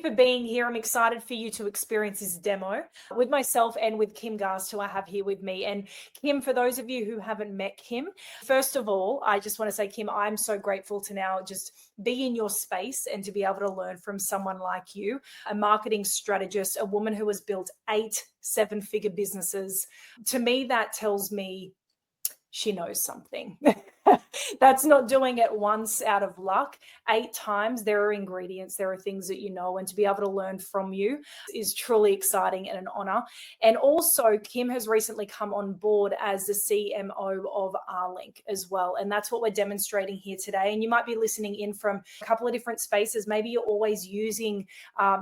For being here. I'm excited for you to experience this demo with myself and with Kim Gast, who I have here with me. And Kim, for those of you who haven't met Kim, first of all, I just want to say, Kim, I'm so grateful to now just be in your space and to be able to learn from someone like you, a marketing strategist, a woman who has built 8 7-figure businesses. To me, that tells me she knows something. That's not doing it once out of luck. 8 times, there are ingredients, there are things that you know, and to be able to learn from you is truly exciting and an honor. And also, Kim has recently come on board as the CMO of RLink as well. And that's what we're demonstrating here today. And you might be listening in from a couple of different spaces. Maybe you're always using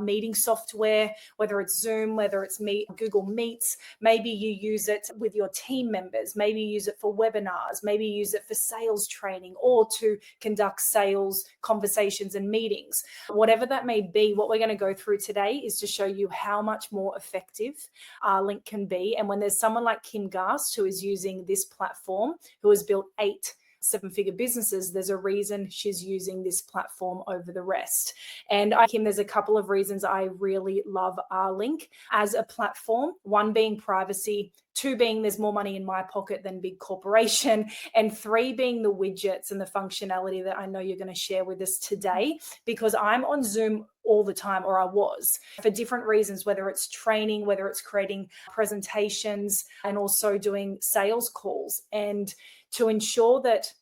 meeting software, whether it's Zoom, whether it's Google Meets. Maybe you use it with your team members. Maybe you use it for webinars. Maybe you use it for sales training or to conduct sales conversations and meetings. Whatever that may be, what we're going to go through today is to show you how much more effective RLink can be. And when there's someone like Kim Gast who is using this platform, who has built 8 7-figure businesses, there's a reason she's using this platform over the rest. And Kim, there's a couple of reasons I really love RLink as a platform. One being privacy, 2 being there's more money in my pocket than big corporation, and 3 being the widgets and the functionality that I know you're going to share with us today, because I'm on Zoom all the time, or I was, for different reasons, whether it's training, whether it's creating presentations, and also doing sales calls. And to ensure that,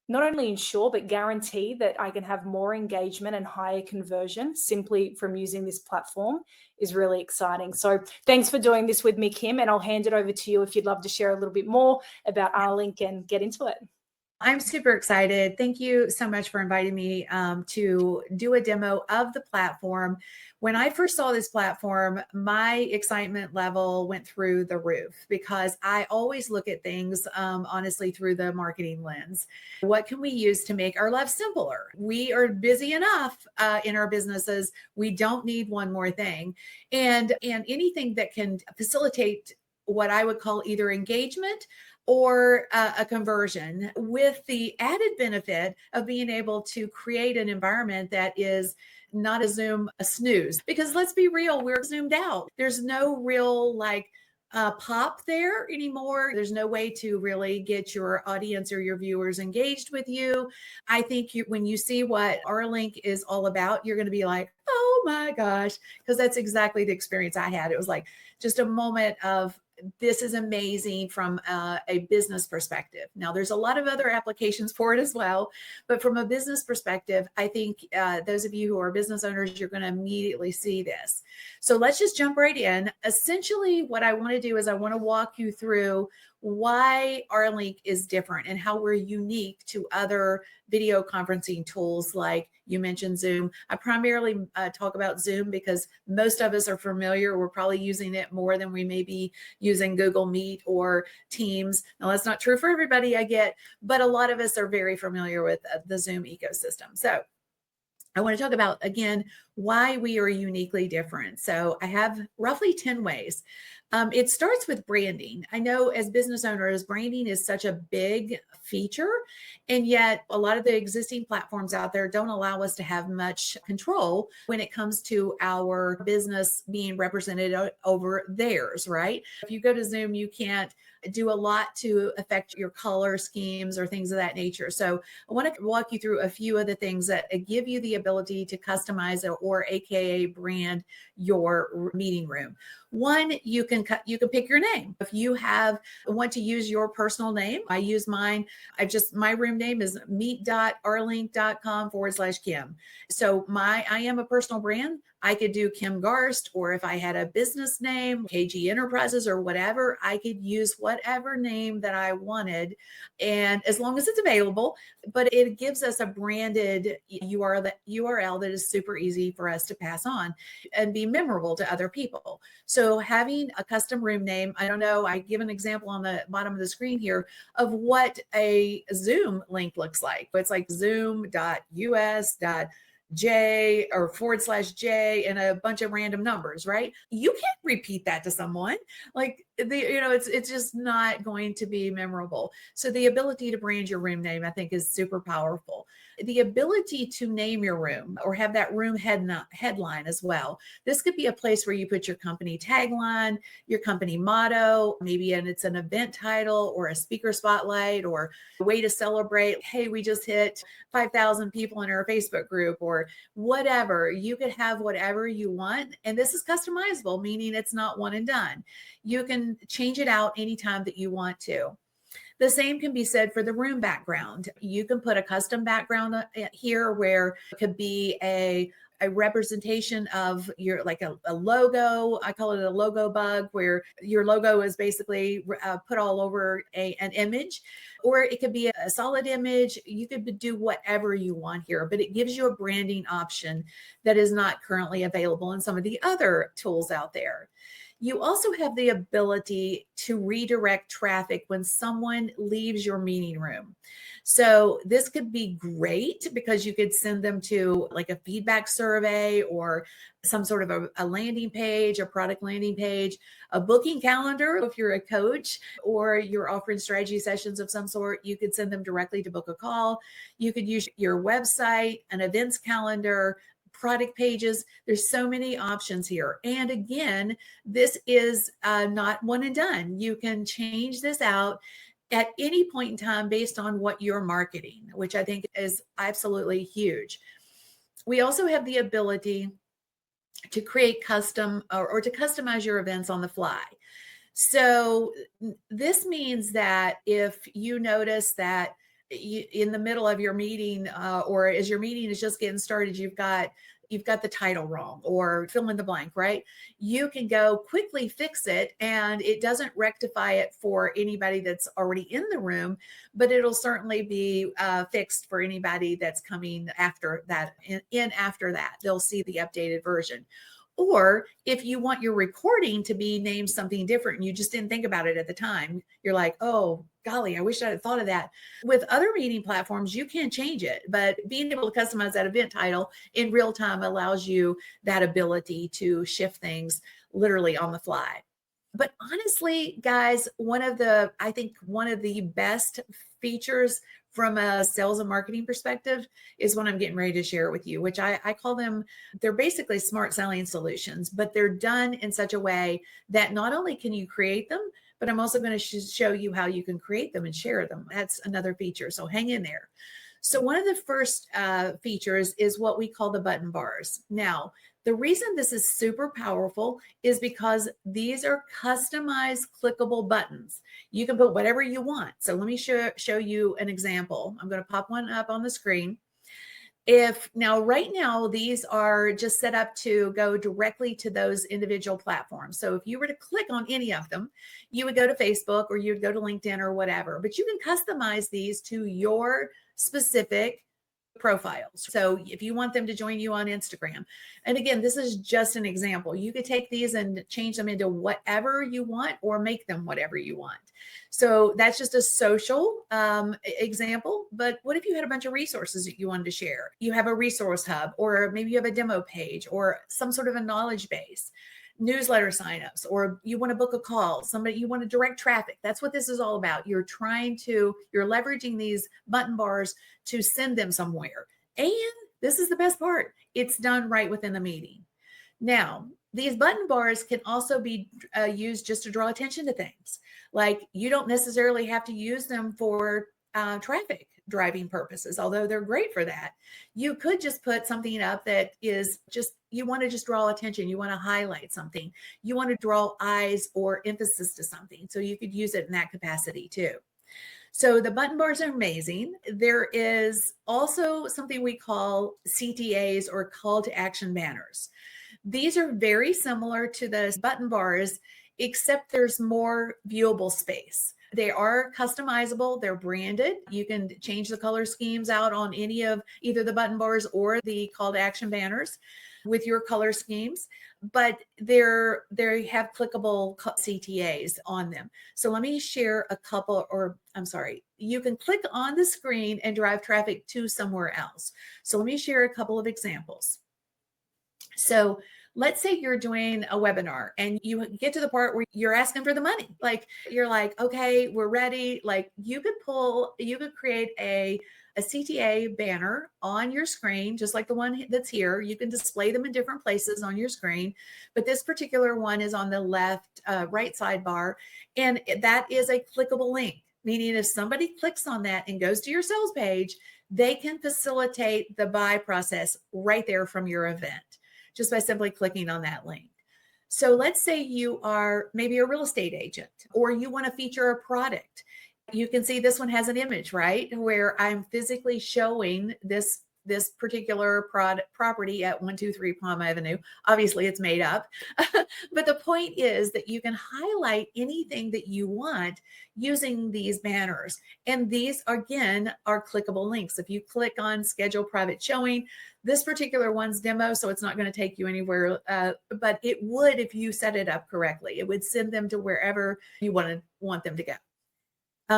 not only ensure, but guarantee that I can have more engagement and higher conversion simply from using this platform is really exciting. So thanks for doing this with me, Kim, and I'll hand it over to you if you'd love to share a little bit more about RLink and get into it. I'm super excited. Thank you so much for inviting me to do a demo of the platform. When I first saw this platform, my excitement level went through the roof because I always look at things, honestly, through the marketing lens. What can we use to make our lives simpler? We are busy enough in our businesses. We don't need one more thing. And anything that can facilitate what I would call either engagement or a conversion, with the added benefit of being able to create an environment that is not a snooze. Because let's be real, we're zoomed out. There's no real pop there anymore. There's no way to really get your audience or your viewers engaged with you. I think when you see what RLink is all about, you're going to be like, oh my gosh, because that's exactly the experience I had. It was like just a moment of, this is amazing from a business perspective. Now, there's a lot of other applications for it as well, but from a business perspective, I think those of you who are business owners, you're going to immediately see this. So let's just jump right in. Essentially, what I want to do is I want to walk you through why RLink is different and how we're unique to other video conferencing tools like you mentioned Zoom. I primarily talk about Zoom because most of us are familiar. We're probably using it more than we may be using Google Meet or Teams. Now, that's not true for everybody, I get, but a lot of us are very familiar with the Zoom ecosystem. So I want to talk about, again, why we are uniquely different. So I have roughly 10 ways. It starts with branding. I know as business owners, branding is such a big feature, and yet a lot of the existing platforms out there don't allow us to have much control when it comes to our business being represented over theirs, right? If you go to Zoom, you can't do a lot to affect your color schemes or things of that nature. So I want to walk you through a few of the things that give you the ability to customize or AKA brand your meeting room. One, you can pick your name. If you want to use your personal name, I use mine. My room name is meet.rlink.com/Kim. So I am a personal brand. I could do Kim Garst, or if I had a business name, KG Enterprises or whatever, I could use whatever name that I wanted, and as long as it's available. But it gives us a branded URL that is super easy for us to pass on and be memorable to other people. So having a custom room name, I don't know, I give an example on the bottom of the screen here of what a Zoom link looks like. It's like zoom.us. J or /J and a bunch of random numbers, right? You can't repeat that to someone. Like it's just not going to be memorable. So the ability to brand your room name, I think, is super powerful. The ability to name your room or have that room headline as well. This could be a place where you put your company tagline, your company motto, maybe, and it's an event title or a speaker spotlight or a way to celebrate. Hey, we just hit 5,000 people in our Facebook group or whatever. You could have whatever you want. And this is customizable, meaning it's not one and done. You can change it out anytime that you want to. The same can be said for the room background. You can put a custom background here where it could be a representation of your, like a logo. I call it a logo bug, where your logo is basically put all over an image, or it could be a solid image. You could do whatever you want here, but it gives you a branding option that is not currently available in some of the other tools out there. You also have the ability to redirect traffic when someone leaves your meeting room. So this could be great because you could send them to like a feedback survey or some sort of a landing page, a product landing page, a booking calendar. If you're a coach or you're offering strategy sessions of some sort, you could send them directly to book a call. You could use your website, an events calendar, product pages. There's so many options here. And again, this is not one and done. You can change this out at any point in time based on what you're marketing, which I think is absolutely huge. We also have the ability to create custom or to customize your events on the fly. So this means that if you notice that in the middle of your meeting or as your meeting is just getting started, you've got the title wrong or fill in the blank, right? You can go quickly fix it, and it doesn't rectify it for anybody that's already in the room, but it'll certainly be fixed for anybody that's coming after that. After that, they'll see the updated version. Or if you want your recording to be named something different and you just didn't think about it at the time, you're like, oh, golly, I wish I had thought of that. With other meeting platforms, you can change it, but being able to customize that event title in real time allows you that ability to shift things literally on the fly. But honestly, guys, I think one of the best features from a sales and marketing perspective is what I'm getting ready to share with you, which I call them, they're basically smart selling solutions, but they're done in such a way that not only can you create them, but I'm also going to show you how you can create them and share them. That's another feature. So hang in there. So one of the first features is what we call the button bars. Now, the reason this is super powerful is because these are customized clickable buttons. You can put whatever you want. So let me show you an example. I'm going to pop one up on the screen. Right now, these are just set up to go directly to those individual platforms. So if you were to click on any of them, you would go to Facebook or you would go to LinkedIn or whatever, but you can customize these to your specific profiles. So if you want them to join you on Instagram, and again, this is just an example, you could take these and change them into whatever you want or make them whatever you want. So that's just a social example. But what if you had a bunch of resources that you wanted to share? You have a resource hub, or maybe you have a demo page or some sort of a knowledge base, newsletter signups, or you want to book a call, you want to direct traffic. That's what this is all about. You're leveraging these button bars to send them somewhere. And this is the best part. It's done right within the meeting. Now, these button bars can also be used just to draw attention to things. Like, you don't necessarily have to use them for traffic driving purposes, although they're great for that. You could just put something up that is just, you want to just draw attention. You want to highlight something. You want to draw eyes or emphasis to something. So you could use it in that capacity too. So the button bars are amazing. There is also something we call CTAs, or call to action banners. These are very similar to the button bars, except there's more viewable space. They are customizable. They're branded. You can change the color schemes out on any of either the button bars or the call to action banners. with your color schemes, but they have clickable CTAs on them. So let me share a couple, or I'm sorry, you can click on the screen and drive traffic to somewhere else. So let me share a couple of examples. So let's say you're doing a webinar and you get to the part where you're asking for the money. Like you're like, okay, we're ready. Like you could create a CTA banner on your screen, just like the one that's here. You can display them in different places on your screen, but this particular one is on the left, right sidebar. And that is a clickable link, meaning if somebody clicks on that and goes to your sales page, they can facilitate the buy process right there from your event, just by simply clicking on that link. So let's say you are maybe a real estate agent, or you want to feature a product. You can see this one has an image, right? Where I'm physically showing this particular property at 123 Palm Avenue. Obviously it's made up, but the point is that you can highlight anything that you want using these banners. And these again are clickable links. If you click on schedule private showing, this particular one's demo, so it's not going to take you anywhere, but it would if you set it up correctly. It would send them to wherever you want them to go.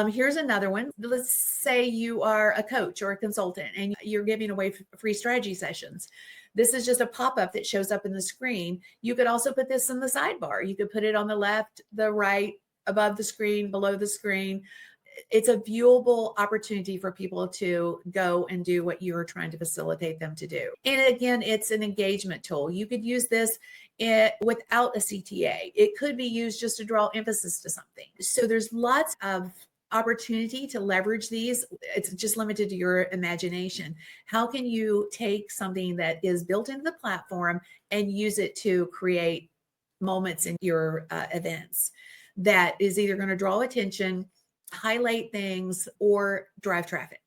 Here's another one. Let's say you are a coach or a consultant and you're giving away free strategy sessions. This is just a pop-up that shows up in the screen. You could also put this in the sidebar. You could put it on the left, the right, above the screen, below the screen. It's a viewable opportunity for people to go and do what you're trying to facilitate them to do. And again, it's an engagement tool. You could use this without a CTA. It could be used just to draw emphasis to something. So there's lots of opportunity to leverage these. It's just limited to your imagination. How can you take something that is built into the platform and use it to create moments in your events that is either going to draw attention, highlight things, or drive traffic?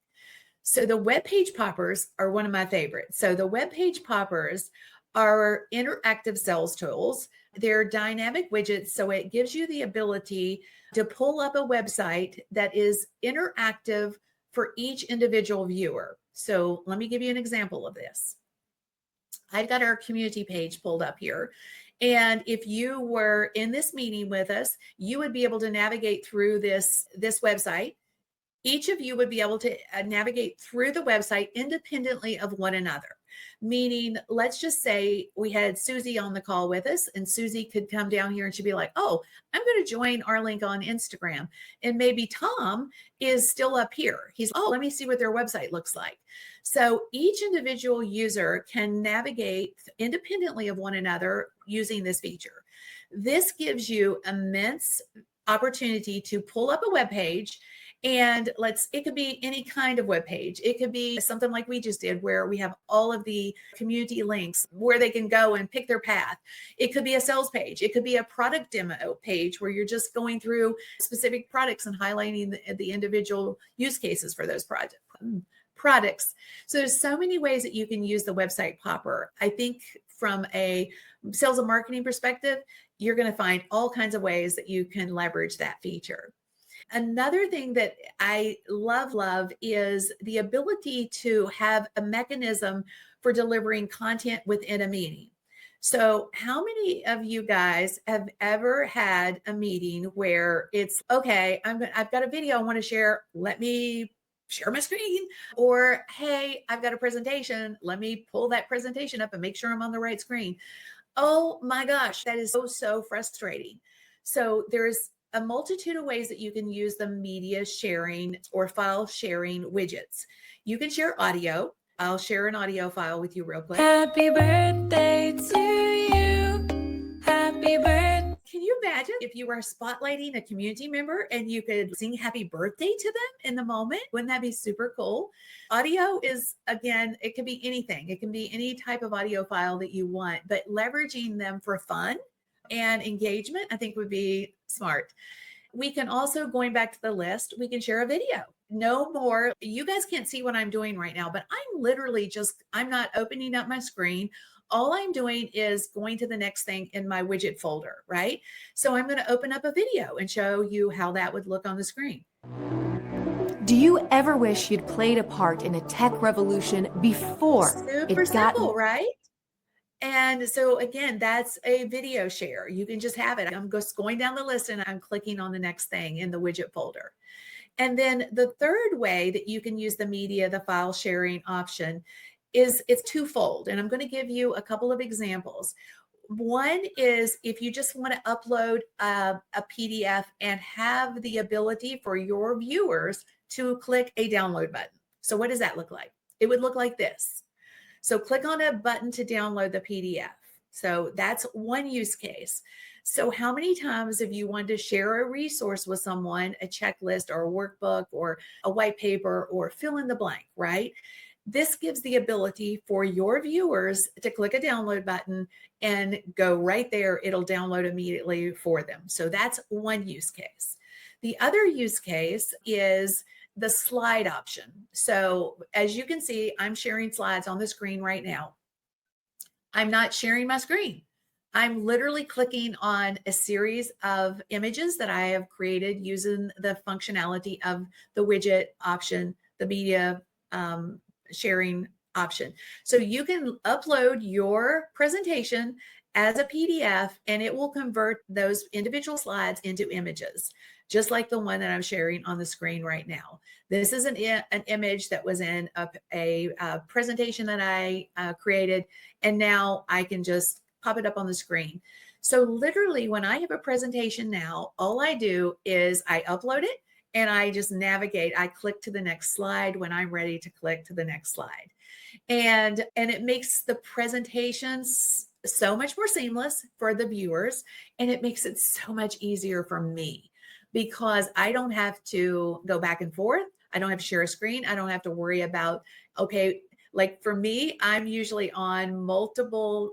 So the web page poppers are one of my favorites. So the web page poppers are interactive sales tools. They're dynamic widgets, so it gives you the ability to pull up a website that is interactive for each individual viewer. So let me give you an example of this. I've got our community page pulled up here. And if you were in this meeting with us, you would be able to navigate through this website. Each of you would be able to navigate through the website independently of one another. Meaning, let's just say we had Susie on the call with us, and Susie could come down here and she'd be like, oh, I'm going to join RLink on Instagram. And maybe Tom is still up here. He's, oh, let me see what their website looks like. So each individual user can navigate independently of one another using this feature. This gives you immense opportunity to pull up a web page. And it could be any kind of web page. It could be something like we just did, where we have all of the community links where they can go and pick their path. It could be a sales page. It could be a product demo page where you're just going through specific products and highlighting the individual use cases for those products. So there's so many ways that you can use the website popper. I think from a sales and marketing perspective, you're going to find all kinds of ways that you can leverage that feature. Another thing that I love is the ability to have a mechanism for delivering content within a meeting. So how many of you guys have ever had a meeting where it's, okay, I've got a video I want to share. Let me share my screen. Or, hey, I've got a presentation. Let me pull that presentation up and make sure I'm on the right screen. Oh my gosh, that is so frustrating. So there's a multitude of ways that you can use the media sharing or file sharing widgets. You can share audio. I'll share an audio file with you real quick. Happy birthday to you. Happy birthday. Can you imagine if you were spotlighting a community member and you could sing happy birthday to them in the moment? Wouldn't that be super cool? Audio is, again, it can be anything. It can be any type of audio file that you want, but leveraging them for fun and engagement, I think would be smart. We can also, going back to the list, we can share a video. No more, you guys can't see what I'm doing right now, but I'm literally I'm not opening up my screen. All I'm doing is going to the next thing in my widget folder, right? So I'm going to open up a video and show you how that would look on the screen. Do you ever wish you'd played a part in a tech revolution before Super simple, right? And so again, that's a video share. You can just have it. I'm just going down the list and I'm clicking on the next thing in the widget folder. And then the third way that you can use the media, the file sharing option, is it's twofold. And I'm going to give you a couple of examples. One is if you just want to upload a PDF and have the ability for your viewers to click a download button. So what does that look like? It would look like this. So click on a button to download the PDF. So that's one use case. So how many times have you wanted to share a resource with someone, a checklist or a workbook or a white paper or fill in the blank, right? This gives the ability for your viewers to click a download button and go right there. It'll download immediately for them. So that's one use case. The other use case is the slide option. So as you can see, I'm sharing slides on the screen right now. I'm not sharing my screen. I'm literally clicking on a series of images that I have created using the functionality of the widget option, the media sharing option. So you can upload your presentation as a PDF and it will convert those individual slides into images, just like the one that I'm sharing on the screen right now. This is an image that was in a presentation that I created, and now I can just pop it up on the screen. So literally when I have a presentation now, all I do is I upload it and I just navigate. I click to the next slide when I'm ready to click to the next slide. And it makes the presentations so much more seamless for the viewers, and it makes it so much easier for me because I don't have to go back and forth. I don't have to share a screen. I don't have to worry about, okay, like for me, I'm usually on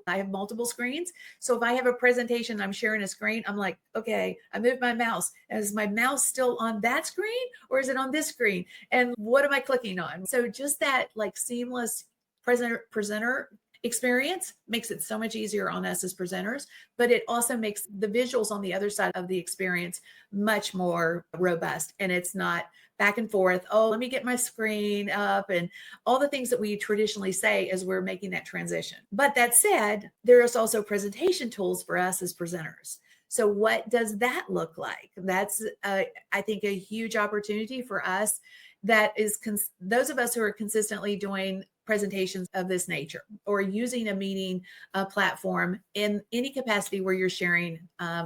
I have multiple screens. So if I have a presentation, I'm sharing a screen, I'm like, okay, I moved my mouse. Is my mouse still on that screen or is it on this screen? And what am I clicking on? So just that like seamless presenter experience makes it so much easier on us as presenters, but it also makes the visuals on the other side of the experience much more robust. And it's not back and forth. Oh, let me get my screen up and all the things that we traditionally say as we're making that transition. But that said, there's also presentation tools for us as presenters. So what does that look like? That's, I think, a huge opportunity for us. That is those of us who are consistently doing presentations of this nature or using a meeting platform in any capacity where you're sharing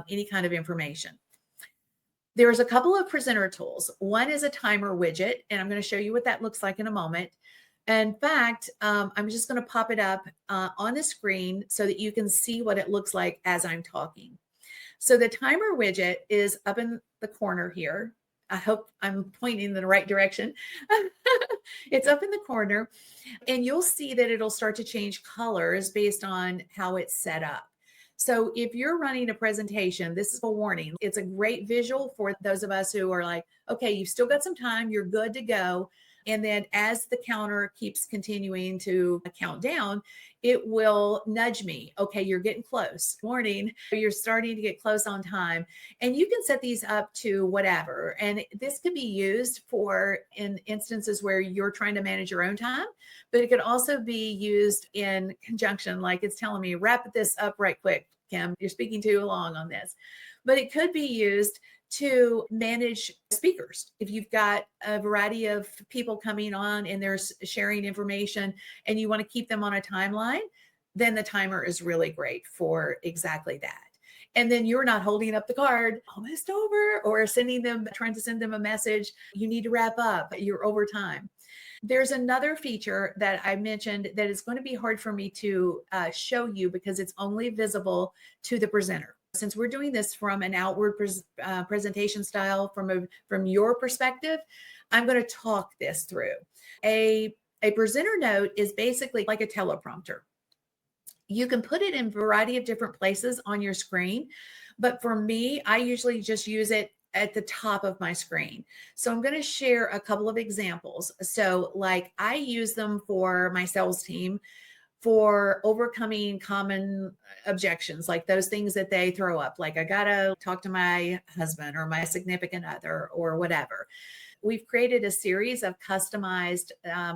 any kind of information. There's a couple of presenter tools. One is a timer widget, and I'm going to show you what that looks like in a moment. In fact, I'm just going to pop it up on the screen so that you can see what it looks like as I'm talking. So the timer widget is up in the corner here. I hope I'm pointing in the right direction. It's up in the corner, and you'll see that it'll start to change colors based on how it's set up. So if you're running a presentation, this is a warning. It's a great visual for those of us who are like, okay, you've still got some time, you're good to go. And then as the counter keeps continuing to count down, it will nudge me. Okay, you're getting close. Warning, you're starting to get close on time. And you can set these up to whatever. And this can be used for in instances where you're trying to manage your own time, but it could also be used in conjunction, like it's telling me, wrap this up right quick, Kim, you're speaking too long on this. But it could be used to manage speakers. If you've got a variety of people coming on and they're sharing information and you want to keep them on a timeline, then the timer is really great for exactly that. And then you're not holding up the card, almost over, or trying to send them a message, you need to wrap up, you're over time. There's another feature that I mentioned that is going to be hard for me to show you because it's only visible to the presenter. Since we're doing this from an outward presentation style from your perspective, I'm going to talk this through. A presenter note is basically like a teleprompter. You can put it in a variety of different places on your screen, but for me, I usually just use it at the top of my screen. So I'm going to share a couple of examples. So like I use them for my sales team for overcoming common objections, like those things that they throw up, like I got to talk to my husband or my significant other or whatever. we've created a series of customized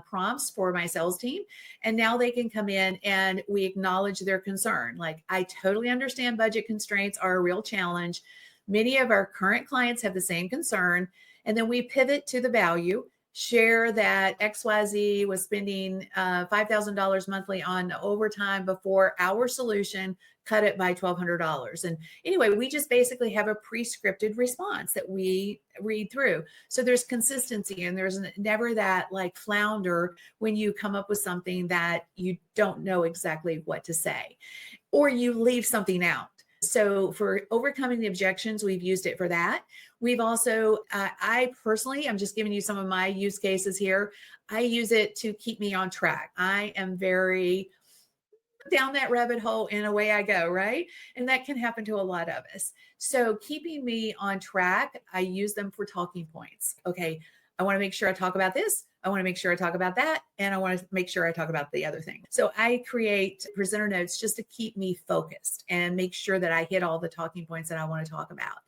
prompts for my sales team. And now they can come in and we acknowledge their concern. Like, I totally understand budget constraints are a real challenge. Many of our current clients have the same concern. And then we pivot to the value, share that XYZ was spending $5,000 monthly on overtime before our solution cut it by $1,200. And anyway, we just basically have a pre-scripted response that we read through. So there's consistency, and there's never that like flounder when you come up with something that you don't know exactly what to say, or you leave something out. So for overcoming the objections, we've used it for that. We've also, I personally, I'm just giving you some of my use cases here. I use it to keep me on track. I am very down that rabbit hole and away I go, right? And that can happen to a lot of us. So keeping me on track, I use them for talking points. Okay, I want to make sure I talk about this. I want to make sure I talk about that. And I want to make sure I talk about the other thing. So I create presenter notes just to keep me focused and make sure that I hit all the talking points that I want to talk about.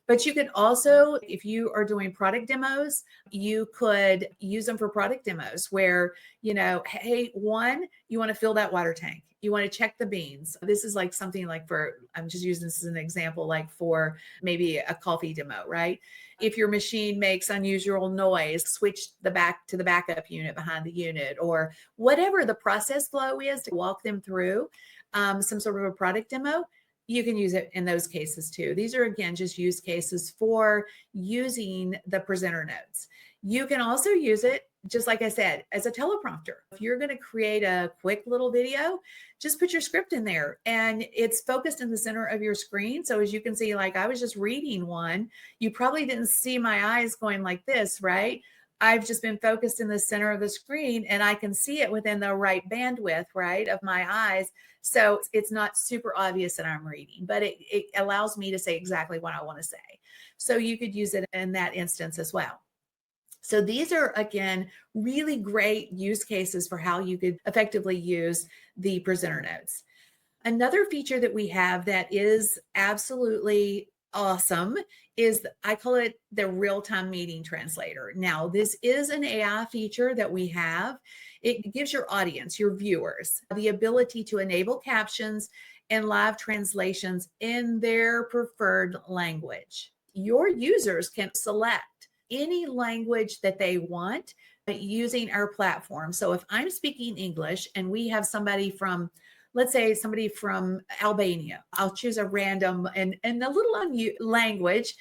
But you can also, if you are doing product demos, you could use them for product demos where, you know, hey, one, you want to fill that water tank. You want to check the beans. This is like something like for, I'm just using this as an example, like for maybe a coffee demo, right? If your machine makes unusual noise, switch the back to the backup unit behind the unit, or whatever the process flow is to walk them through some sort of a product demo. You can use it in those cases too. These are, again, just use cases for using the presenter notes. You can also use it, just like I said, as a teleprompter. If you're going to create a quick little video, just put your script in there and it's focused in the center of your screen. So as you can see, like I was just reading one, you probably didn't see my eyes going like this, right? I've just been focused in the center of the screen and I can see it within the right bandwidth, right, of my eyes. So it's not super obvious that I'm reading, but it allows me to say exactly what I want to say. So you could use it in that instance as well. So these are, again, really great use cases for how you could effectively use the presenter notes. Another feature that we have that is absolutely awesome is, I call it the real-time meeting translator. Now, this is an AI feature that we have. It gives your audience, your viewers, the ability to enable captions and live translations in their preferred language. Your users can select any language that they want using our platform. So if I'm speaking English and we have somebody from, let's say somebody from Albania, I'll choose a random and a little language.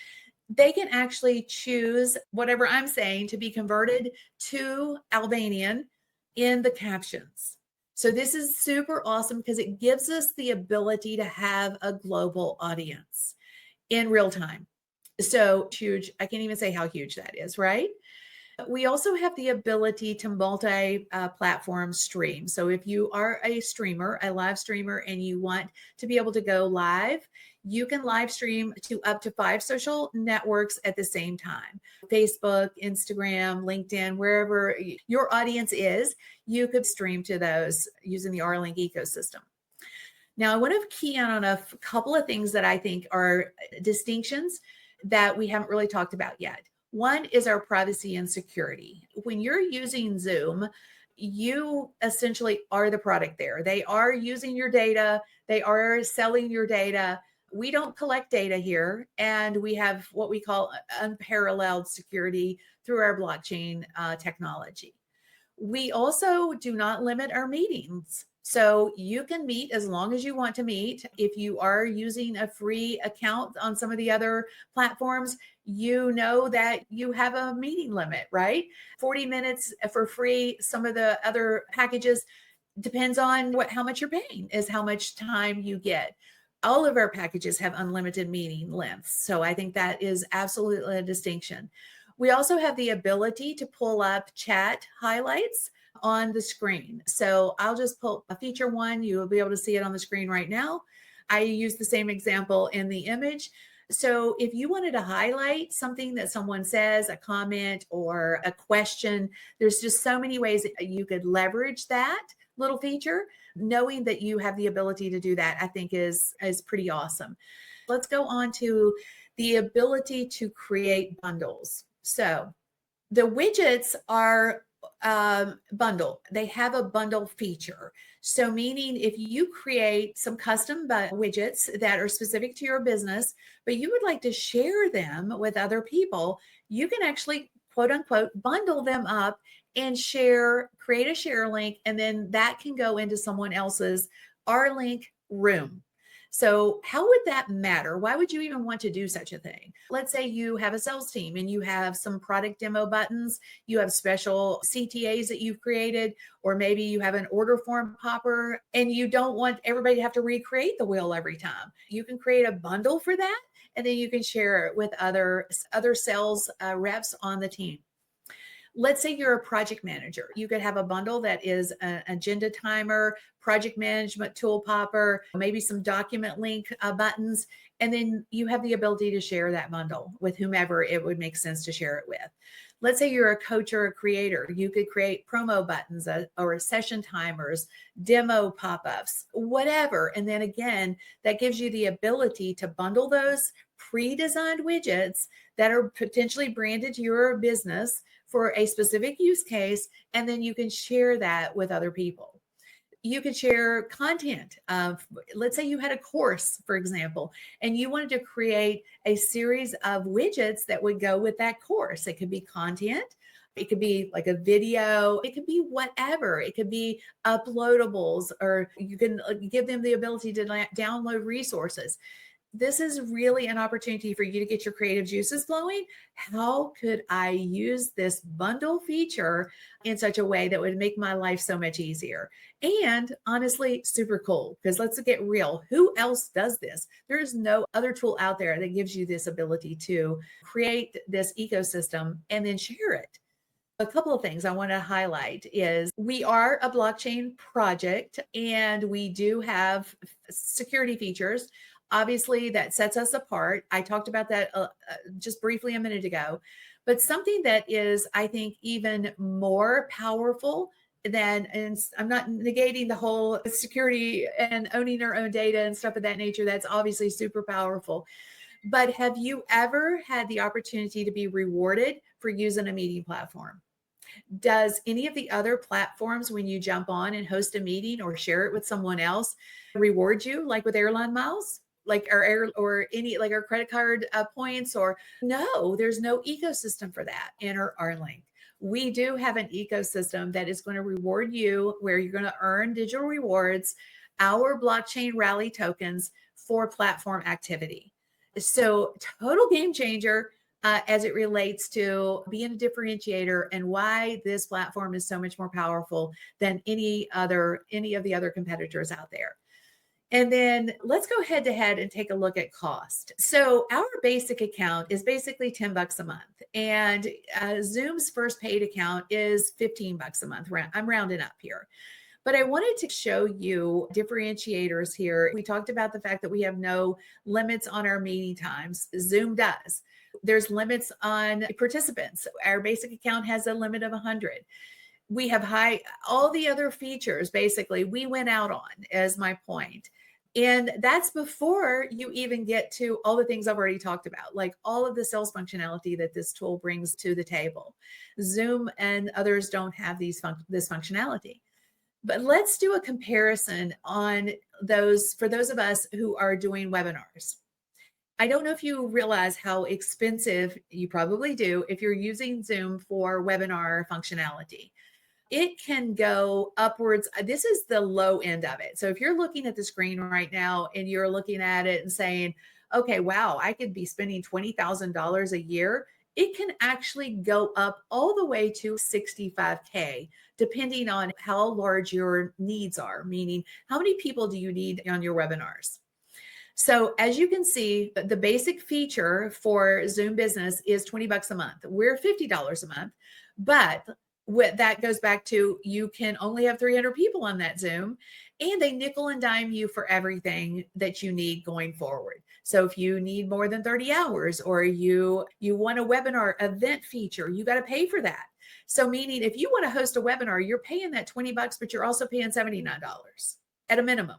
They can actually choose whatever I'm saying to be converted to Albanian in the captions. So this is super awesome because it gives us the ability to have a global audience in real time. So huge. I can't even say how huge that is, right? We also have the ability to multi-platform stream. So if you are a streamer, a live streamer, and you want to be able to go live, you can live stream to up to 5 social networks at the same time. Facebook, Instagram, LinkedIn, wherever your audience is, you could stream to those using the RLink ecosystem. Now, I want to key in on a couple of things that I think are distinctions that we haven't really talked about yet. One is our privacy and security. When you're using Zoom, you essentially are the product there. They are using your data. They are selling your data. We don't collect data here. And we have what we call unparalleled security through our blockchain technology. We also do not limit our meetings. So you can meet as long as you want to meet. If you are using a free account on some of the other platforms, you know that you have a meeting limit, right? 40 minutes for free. Some of the other packages depends on how much you're paying is how much time you get. All of our packages have unlimited meeting lengths. So I think that is absolutely a distinction. We also have the ability to pull up chat highlights on the screen. So I'll just pull a feature one. You will be able to see it on the screen right now. I use the same example in the image. So if you wanted to highlight something that someone says, a comment or a question, there's just so many ways that you could leverage that little feature. Knowing that you have the ability to do that, I think is pretty awesome. Let's go on to the ability to create bundles. So The widgets are bundle. They have a bundle feature. So meaning if you create some custom widgets that are specific to your business, but you would like to share them with other people, you can actually quote unquote bundle them up and create a share link, and then that can go into someone else's RLink room. So how would that matter? Why would you even want to do such a thing? Let's say you have a sales team and you have some product demo buttons, you have special CTAs that you've created, or maybe you have an order form popper and you don't want everybody to have to recreate the wheel every time. You can create a bundle for that, and then you can share it with other sales reps on the team. Let's say you're a project manager. You could have a bundle that is an agenda timer, project management tool popper, maybe some document link buttons, and then you have the ability to share that bundle with whomever it would make sense to share it with. Let's say you're a coach or a creator. You could create promo buttons or session timers, demo pop-ups, whatever. And then again, that gives you the ability to bundle those pre-designed widgets that are potentially branded to your business for a specific use case, and then you can share that with other people. You could share content. Let's say you had a course, for example, and you wanted to create a series of widgets that would go with that course. It could be content. It could be like a video. It could be whatever. It could be uploadables, or you can give them the ability to download resources. This is really an opportunity for you to get your creative juices flowing. How could I use this bundle feature in such a way that would make my life so much easier? And honestly, super cool, because let's get real. Who else does this? There is no other tool out there that gives you this ability to create this ecosystem and then share it. A couple of things I want to highlight is we are a blockchain project, and we do have security features. Obviously, that sets us apart. I talked about that just briefly a minute ago, but something that is, I think, even more powerful than, and I'm not negating the whole security and owning our own data and stuff of that nature. That's obviously super powerful. But have you ever had the opportunity to be rewarded for using a meeting platform? Does any of the other platforms, when you jump on and host a meeting or share it with someone else, reward you like with airline miles? Like or any like our credit card points? Or no, there's no ecosystem for that in our RLink. We do have an ecosystem that is going to reward you, where you're going to earn digital rewards, our blockchain rally tokens for platform activity. So total game changer as it relates to being a differentiator, and why this platform is so much more powerful than any of the other competitors out there. And then let's go head to head and take a look at cost. So our basic account is basically $10 a month, and Zoom's first paid account is $15 a month. I'm rounding up here. But I wanted to show you differentiators here. We talked about the fact that we have no limits on our meeting times. Zoom does. There's limits on participants. Our basic account has a limit of 100. We have all the other features, basically, we went out on, as my point. And that's before you even get to all the things I've already talked about, like all of the sales functionality that this tool brings to the table. Zoom and others don't have this functionality. But let's do a comparison on those, for those of us who are doing webinars. I don't know if you realize how expensive, you probably do, if you're using Zoom for webinar functionality. It can go upwards. This is the low end of it. So if you're looking at the screen right now and you're looking at it and saying, okay, wow, I could be spending $20,000 a year, it can actually go up all the way to $65K, depending on how large your needs are, meaning how many people do you need on your webinars? So as you can see, the basic feature for Zoom Business is $20 a month. We're $50 a month, but that goes back to, you can only have 300 people on that Zoom, and they nickel and dime you for everything that you need going forward. So if you need more than 30 hours, or you want a webinar event feature, you got to pay for that. So meaning if you want to host a webinar, you're paying that $20, but you're also paying $79 at a minimum.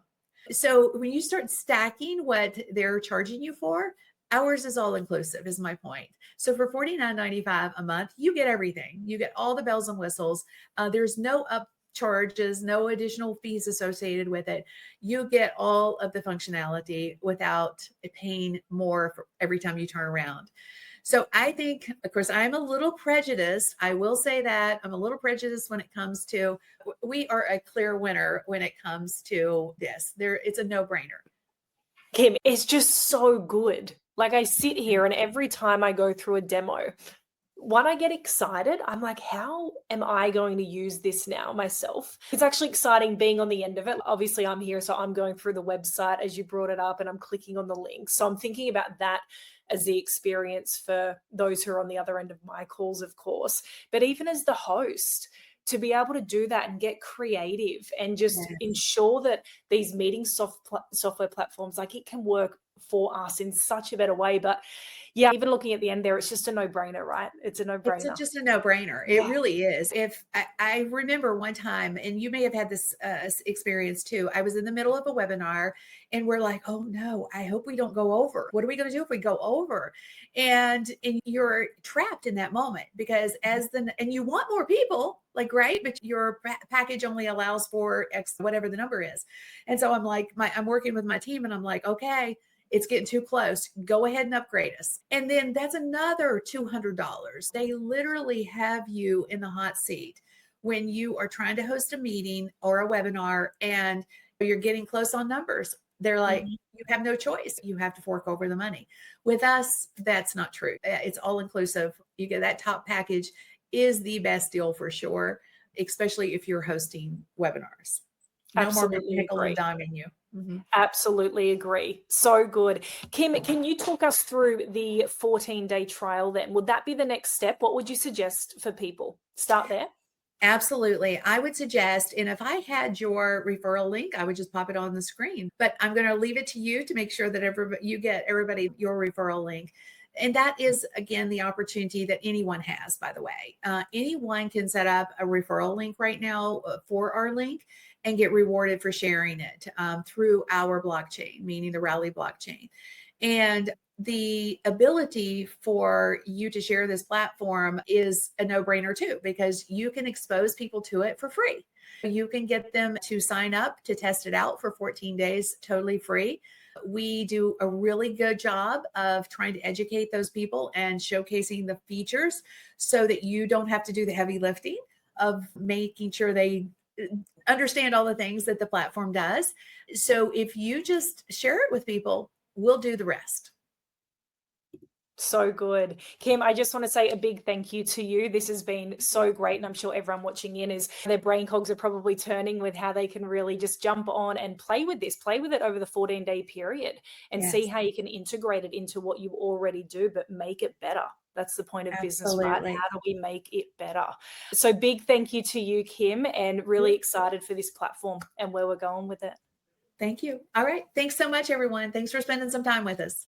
So when you start stacking what they're charging you for, Ours is all inclusive, is my point. So for $49.95 a month, you get everything. You get all the bells and whistles. There's no up charges, no additional fees associated with it. You get all of the functionality without paying more for every time you turn around. So I think, of course, I'm a little prejudiced. I will say that I'm a little prejudiced when it comes to, we are a clear winner when it comes to this. It's a no-brainer. Kim, it's just so good. Like I sit here and every time I go through a demo, when I get excited, I'm like, how am I going to use this now myself? It's actually exciting being on the end of it. Obviously, I'm here, so I'm going through the website as you brought it up and I'm clicking on the link. So I'm thinking about that as the experience for those who are on the other end of my calls, of course. But even as the host, to be able to do that and get creative and just ensure that these meeting software platforms, like it can work for us in such a better way. But yeah, even looking at the end there, it's just a no-brainer, right? It's a no-brainer. It's just a no-brainer. It really is. If I remember one time, and you may have had this experience too, I was in the middle of a webinar and we're like, oh no, I hope we don't go over. What are we going to do if we go over? And you're trapped in that moment because and you want more people, like, right, but your package only allows for X, whatever the number is. And so I'm like, I'm working with my team and I'm like, okay, it's getting too close. Go ahead and upgrade us. And then that's another $200. They literally have you in the hot seat when you are trying to host a meeting or a webinar and you're getting close on numbers. They're like, you have no choice. You have to fork over the money. With us, that's not true. It's all inclusive. You get that top package is the best deal for sure, especially if you're hosting webinars. No Absolutely more nickel agree. and diming you. Absolutely agree. So good. Kim, can you talk us through the 14-day trial then? Would that be the next step? What would you suggest for people? Start there. Absolutely. I would suggest, and if I had your referral link, I would just pop it on the screen, but I'm going to leave it to you to make sure that you get everybody your referral link. And that is, again, the opportunity that anyone has, by the way. Anyone can set up a referral link right now for RLink and get rewarded for sharing it through our blockchain, meaning the Rally blockchain. And the ability for you to share this platform is a no-brainer too, because you can expose people to it for free. You can get them to sign up to test it out for 14 days, totally free. We do a really good job of trying to educate those people and showcasing the features so that you don't have to do the heavy lifting of making sure they understand all the things that the platform does. So if you just share it with people, we'll do the rest. So good. Kim, I just want to say a big thank you to you. This has been so great. And I'm sure everyone watching in their brain cogs are probably turning with how they can really just jump on and play with it over the 14-day period and see how you can integrate it into what you already do, but make it better. That's the point of business, right? How do we make it better? So big thank you to you, Kim, and really excited for this platform and where we're going with it. Thank you. All right. Thanks so much, everyone. Thanks for spending some time with us.